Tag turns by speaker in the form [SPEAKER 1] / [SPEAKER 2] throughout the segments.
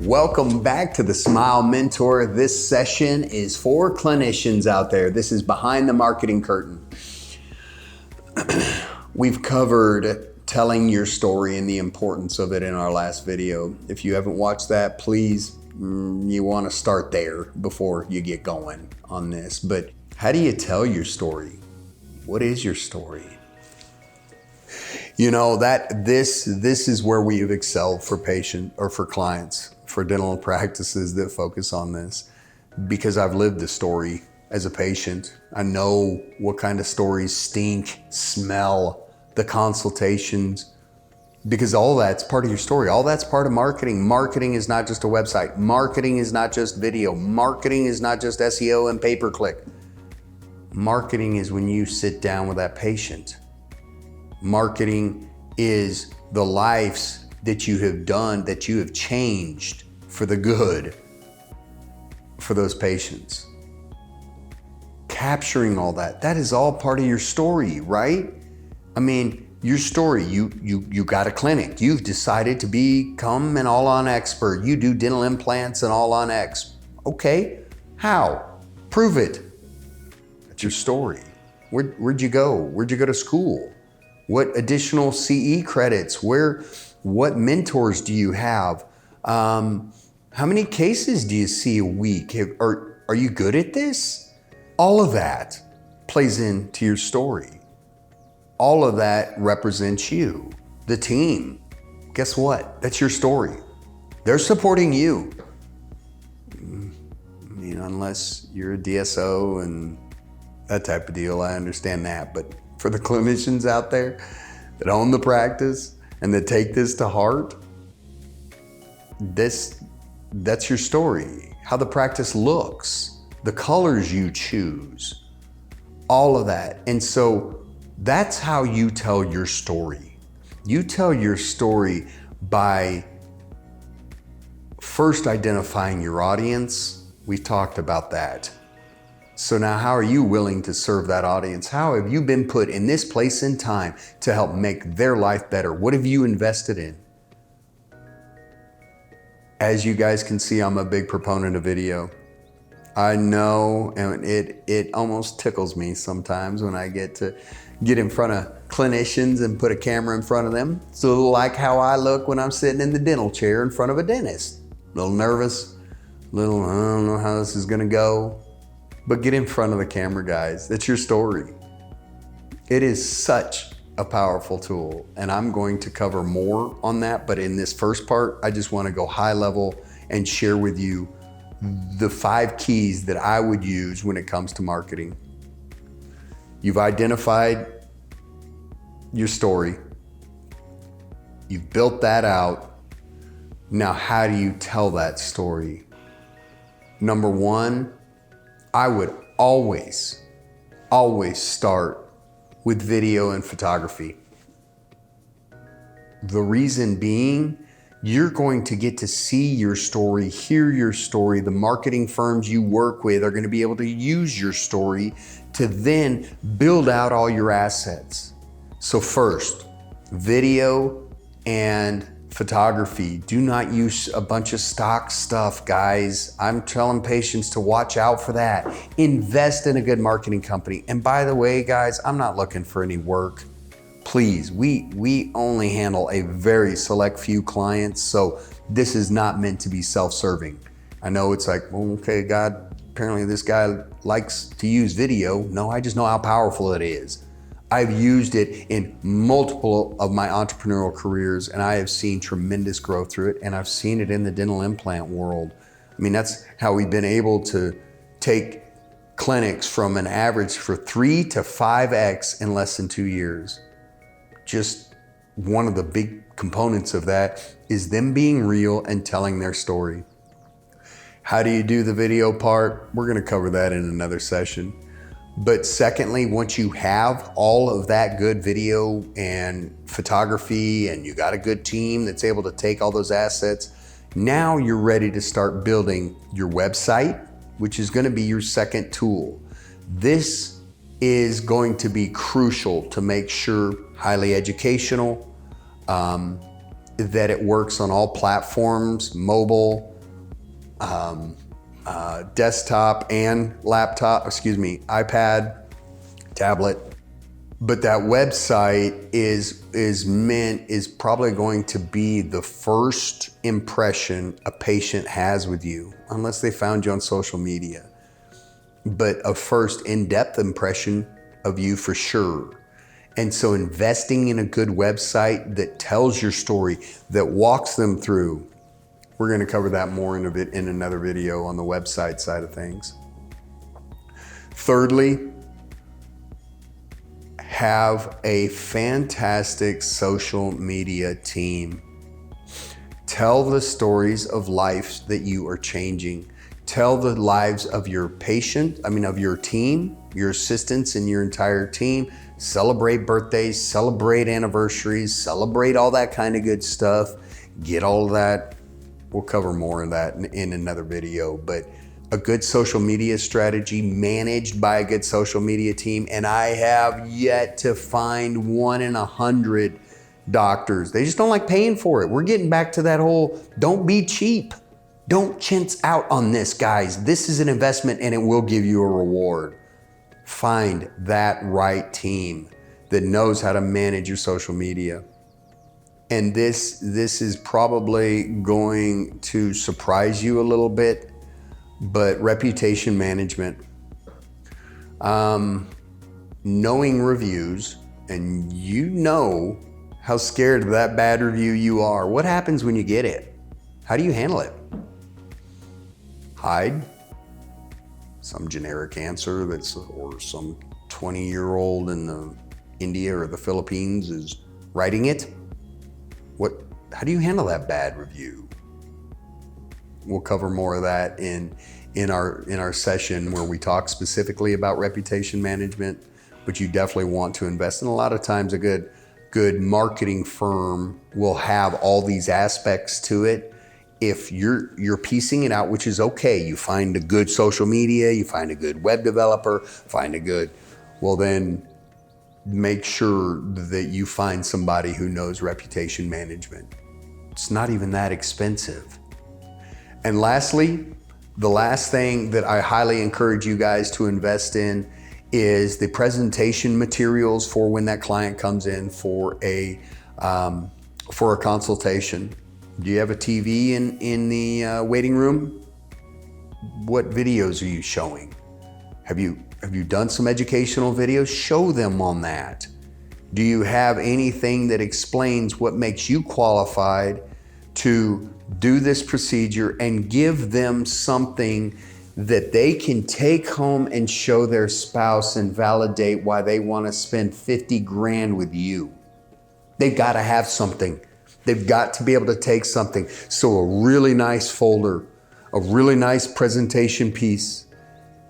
[SPEAKER 1] Welcome back to the Smile Mentor. This session is for clinicians out there. This is behind the marketing curtain. We've covered telling your story and the importance of it in our last video. If you haven't watched that, please, you want to start there before you get going on this. But how do you tell your story? What is your story? You know, this is where we have excelled for patient or for clients, for dental practices that focus on this, because I've lived the story as a patient. I know what kind of stories stink, smell, the consultations, because all that's part of your story. All that's part of marketing. Marketing is not just a website. Marketing is not just video. Marketing is not just SEO and pay-per-click. Marketing is when you sit down with that patient. Marketing is the lives that you have done, that you have changed for the good for those patients. Capturing all that is all part of your story, right? I mean, your story, you got a clinic. You've decided to become an all-on expert. You do dental implants and all-on X. Okay, how? Prove it. That's your story. Where'd you go? Where'd you go to school? What additional CE credits? What mentors do you have? How many cases do you see a week? Are you good at this? All of that plays into your story. All of that represents you, the team. Guess what? That's your story. They're supporting you. I mean, unless you're a DSO and that type of deal, I understand that. But for the clinicians out there that own the practice and that take this to heart, that's your story. How the practice looks, the colors you choose, all of that. And so that's how you tell your story. You tell your story by first identifying your audience. We've talked about that. So now how are you willing to serve that audience? How have you been put in this place and time to help make their life better? What have you invested in? As you guys can see, I'm a big proponent of video. I know, and it almost tickles me sometimes when I get in front of clinicians and put a camera in front of them. So like how I look when I'm sitting in the dental chair in front of a dentist. A little nervous, I don't know how this is gonna go. But get in front of the camera, guys. That's your story. It is such a powerful tool, and I'm going to cover more on that, but in this first part, I just wanna go high level and share with you the 5 keys that I would use when it comes to marketing. You've identified your story. You've built that out. Now, how do you tell that story? Number 1, I would always start with video and photography. The reason being, you're going to get to see your story, hear your story. The marketing firms you work with are going to be able to use your story to then build out all your assets. So first, video and photography. Do not use a bunch of stock stuff, guys. I'm telling patients to watch out for that. Invest in a good marketing company. And by the way, guys, I'm not looking for any work. Please, we only handle a very select few clients, so this is not meant to be self-serving. I know it's like, well, okay, God, apparently this guy likes to use video. No, I just know how powerful it is. I've used it in multiple of my entrepreneurial careers, and I have seen tremendous growth through it, and I've seen it in the dental implant world. I mean, that's how we've been able to take clinics from an average for 3 to 5x in less than 2 years. Just one of the big components of that is them being real and telling their story. How do you do the video part? We're gonna cover that in another session. But secondly, once you have all of that good video and photography and you got a good team that's able to take all those assets, now you're ready to start building your website, which is going to be your second tool. This is going to be crucial to make sure highly educational, that it works on all platforms, mobile, desktop and laptop, iPad, tablet. But that website is probably going to be the first impression a patient has with you, unless they found you on social media. But a first in-depth impression of you for sure. And so investing in a good website that tells your story, that walks them through, we're going to cover that more in another video on the website side of things. Thirdly, have a fantastic social media team. Tell the stories of life that you are changing. Tell the lives of your of your team, your assistants and your entire team. Celebrate birthdays, celebrate anniversaries, celebrate all that kind of good stuff. Get all of that. We'll cover more of that in another video, but a good social media strategy managed by a good social media team. And I have yet to find 1 in 100 doctors. They just don't like paying for it. We're getting back to that whole, don't be cheap. Don't chintz out on this, guys. This is an investment and it will give you a reward. Find that right team that knows how to manage your social media. And this is probably going to surprise you a little bit, but reputation management, knowing reviews, and you know how scared of that bad review you are. What happens when you get it? How do you handle it? Hide? Some generic answer or some 20-year-old in India or the Philippines is writing it? How do you handle that bad review? We'll cover more of that in our session where we talk specifically about reputation management, but you definitely want to invest. And a lot of times a good marketing firm will have all these aspects to it. If you're piecing it out, which is okay, you find a good social media, you find a good web developer, well then make sure that you find somebody who knows reputation management. It's not even that expensive. And lastly, the last thing that I highly encourage you guys to invest in is the presentation materials for when that client comes in for a consultation. Do you have a TV in the waiting room? What videos are you showing? Have you done some educational videos? Show them on that. Do you have anything that explains what makes you qualified to do this procedure, and give them something that they can take home and show their spouse and validate why they want to spend 50 grand with you? They've got to have something. They've got to be able to take something. So a really nice folder, a really nice presentation piece,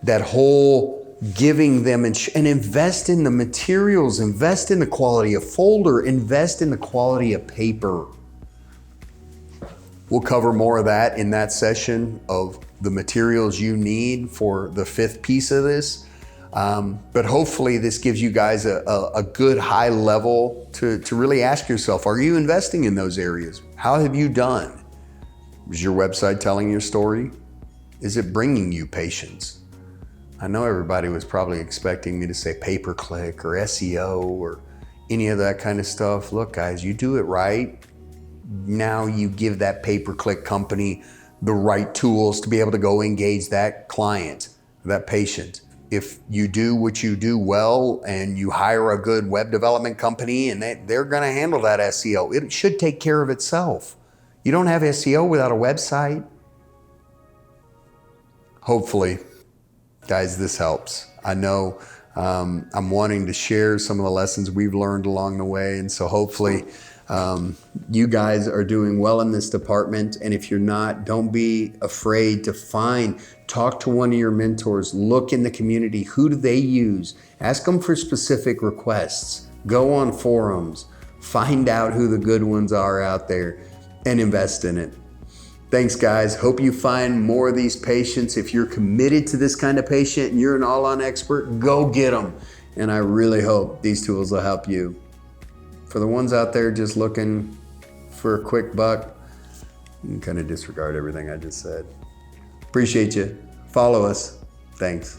[SPEAKER 1] that whole giving them and invest in the materials, invest in the quality of folder, invest in the quality of paper. We'll cover more of that in that session of the materials you need for the 5th piece of this. But hopefully this gives you guys a good high level to really ask yourself, are you investing in those areas? How have you done? Is your website telling your story? Is it bringing you patients? I know everybody was probably expecting me to say pay-per-click or SEO or any of that kind of stuff. Look, guys, you do it right. Now you give that pay-per-click company the right tools to be able to go engage that client, that patient. If you do what you do well and you hire a good web development company and they're gonna handle that SEO, it should take care of itself. You don't have SEO without a website. Hopefully, guys, this helps. I know I'm wanting to share some of the lessons we've learned along the way, and so hopefully you guys are doing well in this department. And if you're not, don't be afraid to talk to one of your mentors, look in the community. Who do they use? Ask them for specific requests. Go on forums, find out who the good ones are out there and invest in it. Thanks, guys. Hope you find more of these patients. If you're committed to this kind of patient and you're an all-on expert, go get them. And I really hope these tools will help you. For the ones out there just looking for a quick buck, you can kind of disregard everything I just said. Appreciate you. Follow us. Thanks.